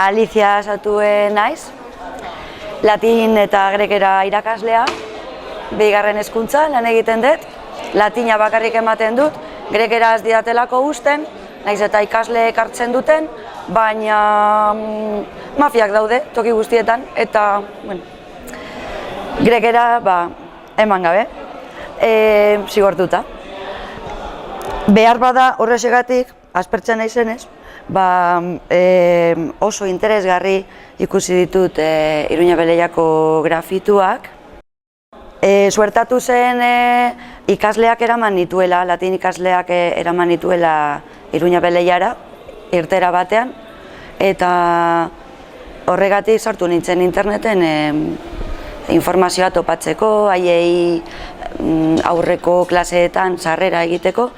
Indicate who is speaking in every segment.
Speaker 1: Alicia Satue naiz, latin eta grekera irakaslea, bigarren hezkuntza lan egiten dut, latina bakarrik ematen dut, grekera ez didatelako usten, naiz eta ikasle hartzen duten, baina mafiak daude toki guztietan eta grekera eman gabe, zigortuta. Behar bada horrexegatik, aspertzen naizenez, oso interesgarri ikusi ditut Iruña Beleiako grafituak. Suertatu zen ikasleak eraman nituela, latin ikasleak eraman nituela Iruña Beleiara, irtera batean, eta horregatik sartu nintzen interneten informazioa topatzeko, haiei aurreko klaseetan sarrera egiteko,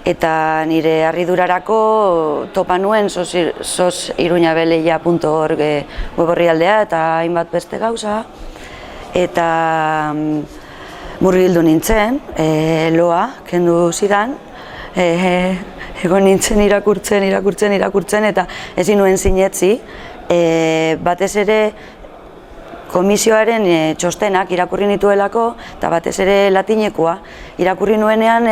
Speaker 1: eta nire harridurarako topa nuen sosiruñabeleia.org web orrialdea eta hainbat beste gauza, eta murgildu nintzen, loa kendu zidan, egon nintzen irakurtzen eta ezin nuen sinetzi, batez ere komisioaren txostenak irakurri nituelako eta batez ere latinekoa irakurri nuenean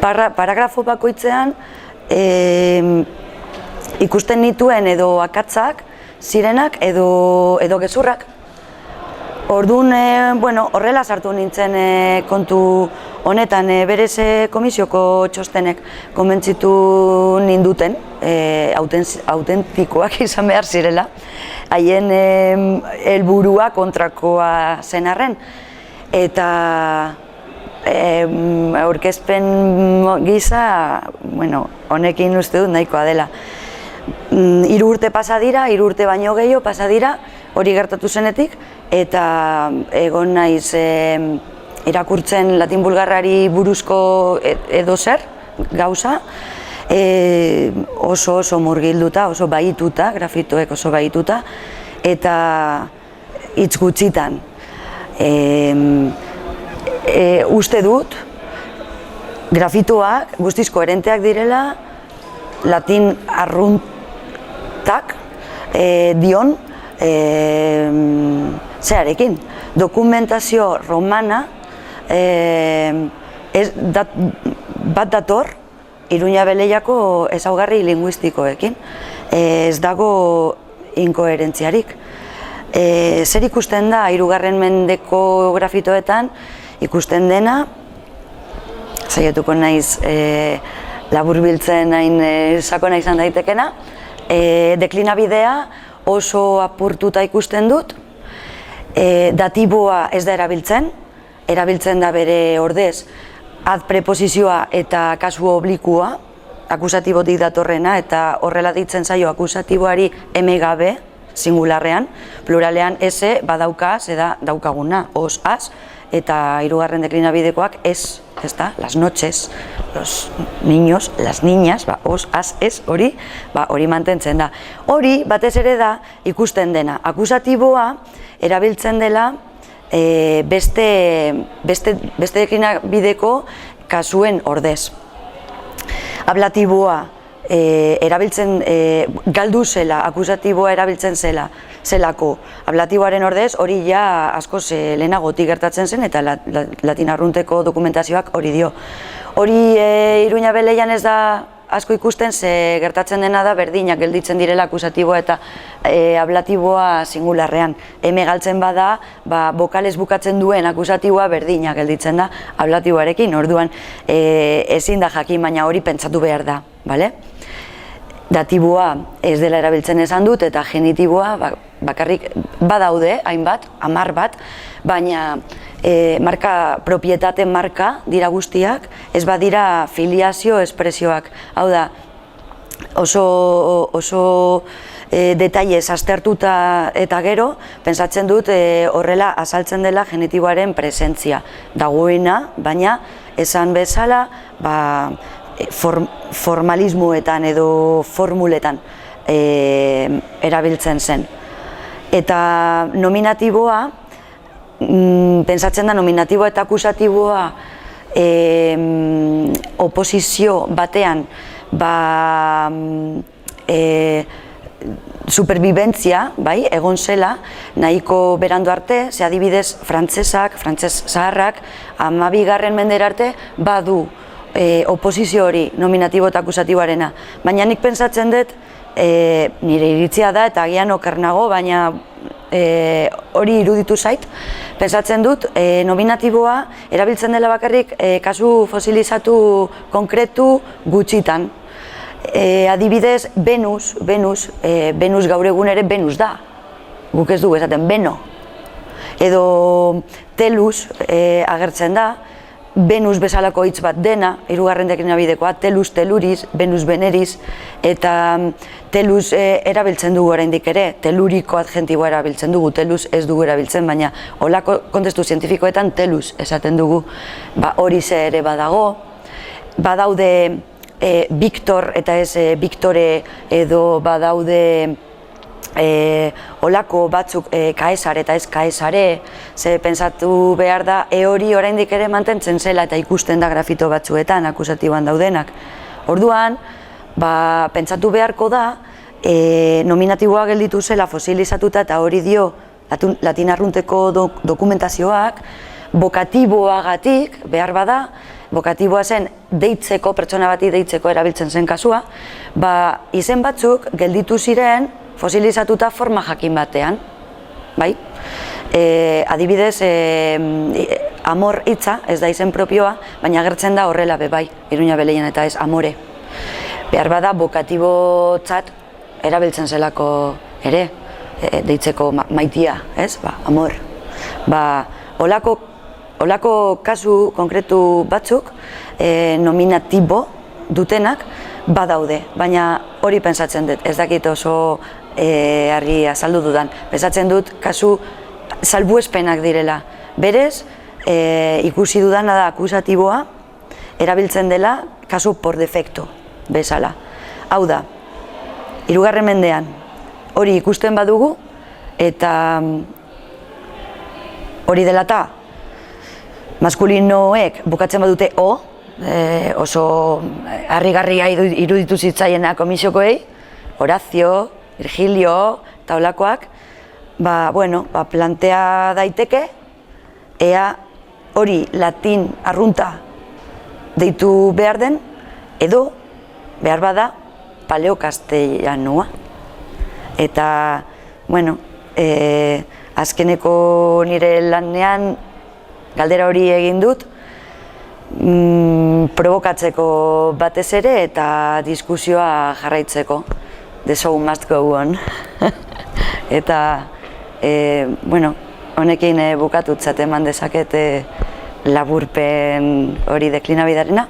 Speaker 1: paragrafo bakoitzean ikusten nituen edo akatzak, zirenak edo gezurrak. Orduan, horrela sartu nintzen kontu honetan, berez komisioko txostenek konbentzitu ninduten, autentikoak izan behar zirela, haien helburua kontrakoa zen arren, eta aurkezpen gisa, honekin uste dut nahikoa dela. 3 urte pasa dira, 3 urte baino gehiago pasa dira, hori gertatu zenetik, eta egon naiz irakurtzen latin bulgarrari buruzko edo zer gauza, oso murgilduta, oso bahituta, grafitoek oso bahituta, eta hitz gutxitan. Uste dut, grafitoak guztiz koherenteak direla, latin arruntak dion zearekin. Dokumentazio romana bat dator Iruña Beleiako ezaugarri linguistikoekin. Ez dago inkoherentziarik. Zer ikusten da 3. mendeko grafitoetan, ikusten dena, saiatuko naiz laburbiltzen hain sakona izan daitekena, deklinabidea oso apurtuta ikusten dut, datiboa ez da erabiltzen da bere ordez ad preposizioa eta kasu oblikua, akusatibotik datorrena, eta horrela ditzen zaio akusatiboari eme gabe, singularrean, pluralean ese badauka, da daukaguna, os, az, eta 3. deklinabidekoak ez, las noches, los niños, las niñas, os, az, ez, hori mantentzen da. Hori batez ere da ikusten dena. Akusatiboa erabiltzen dela beste deklinabideko kasuen ordez. Ablatiboa erabiltzen, galdu zela, akusatiboa erabiltzen zelako ablatiboaren ordez, hori ja askoz lehenagotik gertatzen zen eta latin arrunteko dokumentazioak hori dio. Hori Iruña Beleian ez da asko ikusten, ze gertatzen dena da berdinak gelditzen direla akusatiboa eta ablatiboa singularrean. Eme galtzen bada, bokalez bukatzen duen akusatiboa berdinak gelditzen da ablatiboarekin, orduan ezin da jakin, baina hori pentsatu behar da, bale? Datiboa ez dela erabiltzen esan dut eta genitiboa bakarrik badaude, hainbat, 10 bat, baina marka, propietate marka dira guztiak, ez badira filiazio espresioak. Hau da, oso detailez aztertuta eta gero, pentsatzen dut horrela azaltzen dela genitiboaren presentzia dagoena, baina esan bezala, formalismoetan edo formuletan erabiltzen zen. Eta nominatiboa, pentsatzen da nominatiboa eta akusatiboa oposizio batean superbibentzia, bai, egon zela, nahiko berandu arte, ze adibidez frantsesak, frantses zaharrak, 12. mendera arte, badu oposizio hori nominatibo eta akusatiboarena. Baina nik pentsatzen dut, nire iritzia da eta agian oker nago, baina hori iruditu zait. Pentsatzen dut, nominatiboa erabiltzen dela bakarrik kasu fosilizatu konkretu gutxitan. Adibidez, Venus gaur egun ere Venus da. Guk ez dugu esaten, Beno. Edo Telus agertzen da, Venus bezalako hitz bat dena, 3. deklinabidekoa, Telus teluris, Venus veneris, eta Telus erabiltzen dugu oraindik ere, teluriko adjentiboa erabiltzen dugu, Telus ez dugu erabiltzen, baina holako kontestu zientifikoetan Telus esaten dugu, horixe ere badago, badaude Victor eta ez Victore, edo badaude olako batzuk Kaesar eta ez Kaesare, ze pentsatu behar da hori oraindik ere mantentzen zela eta ikusten da grafito batzuetan akusatiboan daudenak. Orduan, pentsatu beharko da nominatiboa gelditu zela fosilizatuta eta hori dio latin arrunteko dokumentazioak bokatiboagatik behar bada, bokatiboa zen deitzeko, pertsona bati deitzeko erabiltzen zen kasua, izen batzuk gelditu ziren fosilizatuta forma jakin batean, bai? Adibidez, amor hitza, ez da izen propioa, baina agertzen da horrela be bai, Iruña Beleian eta ez amore. Behar bada bokatibotzat erabiltzen zelako ere, deitzeko maitia, ez? Amor. Holako kasu konkretu batzuk, nominatibo dutenak, badaude, baina hori pentsatzen dut, ez dakit oso argi azaldu dudan. Pentsatzen dut kasu salbuespenak direla. Berez, ikusi dudana da akusatiboa erabiltzen dela kasu por defecto bezala. Hau da, 3. mendean hori ikusten badugu eta hori dela eta maskulinoek bukatzen badute o, oso harrigarria iruditu zitzaiena komisiokoei, Horacio, Virgilio eta holakoak, plantea daiteke, ea hori latin arrunta deitu behar den, edo behar bada paleokastellanoa. Eta, azkeneko nire lanean galdera hori egin dut, provokatzeko batez ere eta diskusioa jarraitzeko. The show must go on. Eta, honekin bukatutzat eman dezaket laburpen hori deklinabidearena.